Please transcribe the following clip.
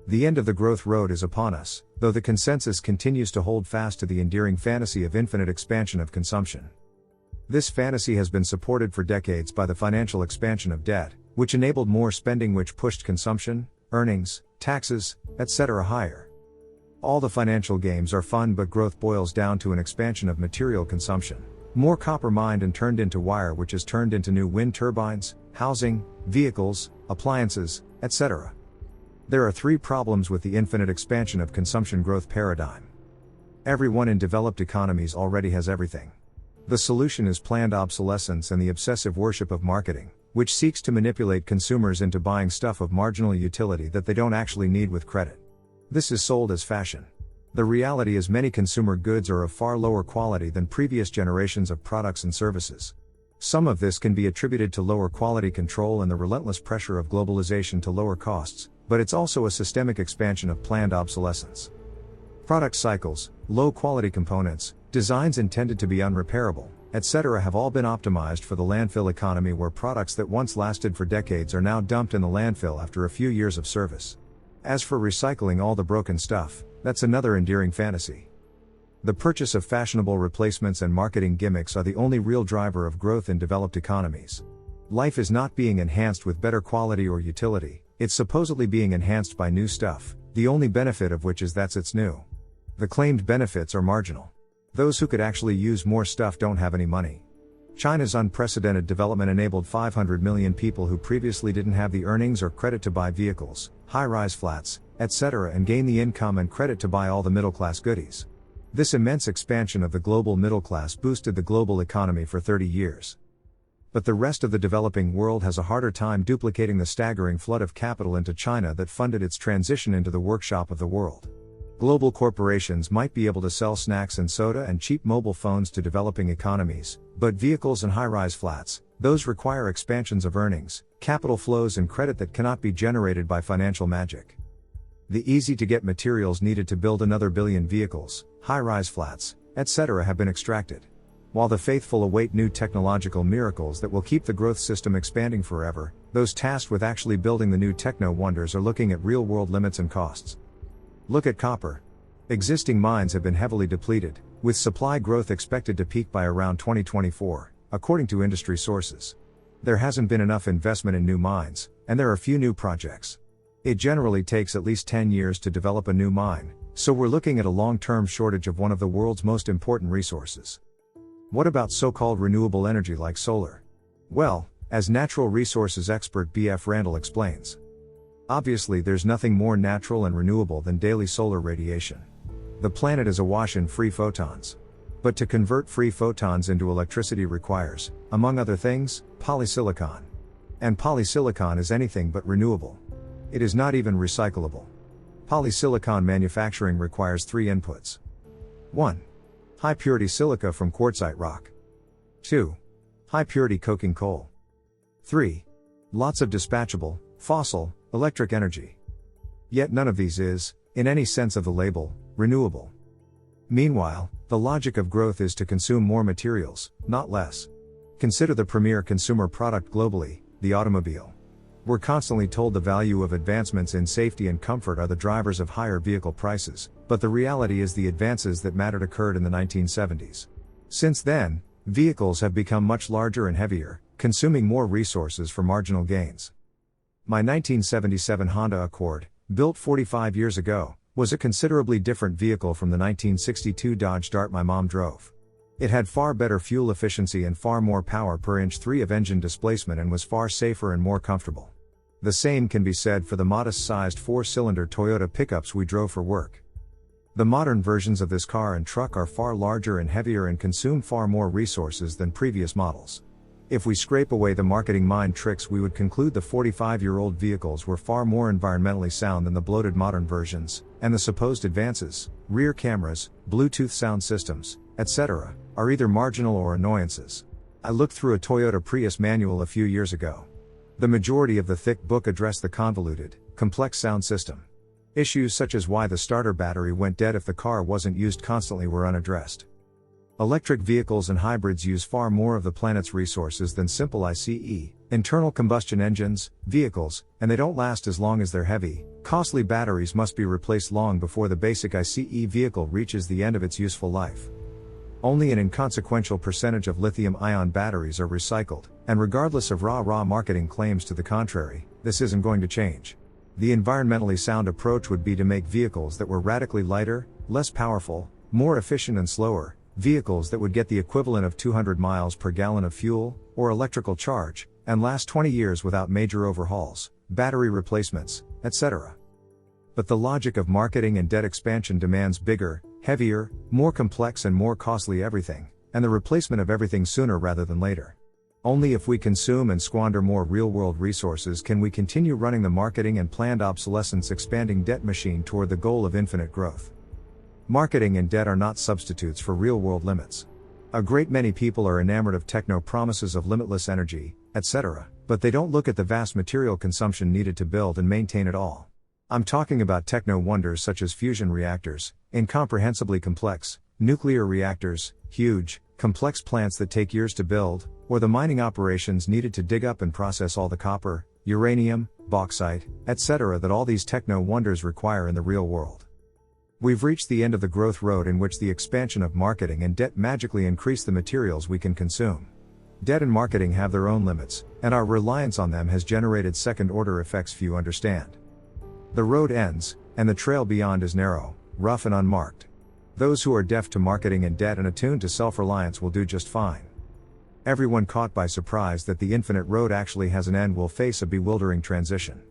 The end of the growth road is upon us, though the consensus continues to hold fast to the endearing fantasy of infinite expansion of consumption. This fantasy has been supported for decades by the financial expansion of debt, which enabled more spending, which pushed consumption, earnings, taxes, etc. higher. All the financial games are fun, but growth boils down to an expansion of material consumption. More copper mined and turned into wire, which is turned into new wind turbines, housing, vehicles, appliances, etc. There are three problems with the infinite expansion of consumption growth paradigm. Everyone in developed economies already has everything. The solution is planned obsolescence and the obsessive worship of marketing, which seeks to manipulate consumers into buying stuff of marginal utility that they don't actually need with credit. This is sold as fashion. The reality is many consumer goods are of far lower quality than previous generations of products and services. Some of this can be attributed to lower quality control and the relentless pressure of globalization to lower costs, but it's also a systemic expansion of planned obsolescence. Product cycles, low quality components, designs intended to be unrepairable, etc. have all been optimized for the landfill economy, where products that once lasted for decades are now dumped in the landfill after a few years of service. As for recycling all the broken stuff, that's another endearing fantasy. The purchase of fashionable replacements and marketing gimmicks are the only real driver of growth in developed economies. Life is not being enhanced with better quality or utility, it's supposedly being enhanced by new stuff, the only benefit of which is that it's new. The claimed benefits are marginal. Those who could actually use more stuff don't have any money. China's unprecedented development enabled 500 million people who previously didn't have the earnings or credit to buy vehicles, high-rise flats, etc., and gain the income and credit to buy all the middle-class goodies. This immense expansion of the global middle class boosted the global economy for 30 years. But the rest of the developing world has a harder time duplicating the staggering flood of capital into China that funded its transition into the workshop of the world. Global corporations might be able to sell snacks and soda and cheap mobile phones to developing economies, but vehicles and high-rise flats, those require expansions of earnings, capital flows and credit that cannot be generated by financial magic. The easy-to-get materials needed to build another billion vehicles, high-rise flats, etc. have been extracted. While the faithful await new technological miracles that will keep the growth system expanding forever, those tasked with actually building the new techno-wonders are looking at real-world limits and costs. Look at copper. Existing mines have been heavily depleted, with supply growth expected to peak by around 2024, according to industry sources. There hasn't been enough investment in new mines, and there are few new projects. It generally takes at least 10 years to develop a new mine, so we're looking at a long-term shortage of one of the world's most important resources. What about so-called renewable energy like solar? Well, as natural resources expert B.F. Randall explains, obviously there's nothing more natural and renewable than daily solar radiation. The planet is awash in free photons. But to convert free photons into electricity requires, among other things, polysilicon. And polysilicon is anything but renewable. It is not even recyclable. Polysilicon manufacturing requires three inputs. 1. High-purity silica from quartzite rock. 2. High-purity coking coal. 3. Lots of dispatchable, fossil, electric energy. Yet none of these is, in any sense of the label, renewable. Meanwhile, the logic of growth is to consume more materials, not less. Consider the premier consumer product globally, the automobile. We're constantly told the value of advancements in safety and comfort are the drivers of higher vehicle prices, but the reality is the advances that mattered occurred in the 1970s. Since then, vehicles have become much larger and heavier, consuming more resources for marginal gains. My 1977 Honda Accord, built 45 years ago, was a considerably different vehicle from the 1962 Dodge Dart my mom drove. It had far better fuel efficiency and far more power per inch 3 of engine displacement and was far safer and more comfortable. The same can be said for the modest-sized 4-cylinder Toyota pickups we drove for work. The modern versions of this car and truck are far larger and heavier and consume far more resources than previous models. If we scrape away the marketing mind tricks, we would conclude the 45-year-old vehicles were far more environmentally sound than the bloated modern versions, and the supposed advances, rear cameras, Bluetooth sound systems, etc., are either marginal or annoyances. I looked through a Toyota Prius manual a few years ago. The majority of the thick book addressed the convoluted, complex sound system. Issues such as why the starter battery went dead if the car wasn't used constantly were unaddressed. Electric vehicles and hybrids use far more of the planet's resources than simple ICE, internal combustion engines, vehicles, and they don't last as long as they're heavy, Costly batteries must be replaced long before the basic ICE vehicle reaches the end of its useful life. Only an inconsequential percentage of lithium-ion batteries are recycled, and regardless of rah-rah marketing claims to the contrary, this isn't going to change. The environmentally sound approach would be to make vehicles that were radically lighter, less powerful, more efficient and slower, vehicles that would get the equivalent of 200 miles per gallon of fuel, or electrical charge, and last 20 years without major overhauls, battery replacements, etc. But the logic of marketing and debt expansion demands bigger, heavier, more complex and more costly everything, and the replacement of everything sooner rather than later. Only if we consume and squander more real-world resources can we continue running the marketing and planned obsolescence expanding debt machine toward the goal of infinite growth. Marketing and debt are not substitutes for real-world limits. A great many people are enamored of techno-promises of limitless energy, etc., but they don't look at the vast material consumption needed to build and maintain it all. I'm talking about techno-wonders such as fusion reactors, incomprehensibly complex, nuclear reactors, huge, complex plants that take years to build, or the mining operations needed to dig up and process all the copper, uranium, bauxite, etc. that all these techno-wonders require in the real world. We've reached the end of the growth road in which the expansion of marketing and debt magically increase the materials we can consume. Debt and marketing have their own limits, and our reliance on them has generated second-order effects few understand. The road ends, and the trail beyond is narrow, rough and unmarked. Those who are deaf to marketing and debt and attuned to self-reliance will do just fine. Everyone caught by surprise that the infinite road actually has an end will face a bewildering transition.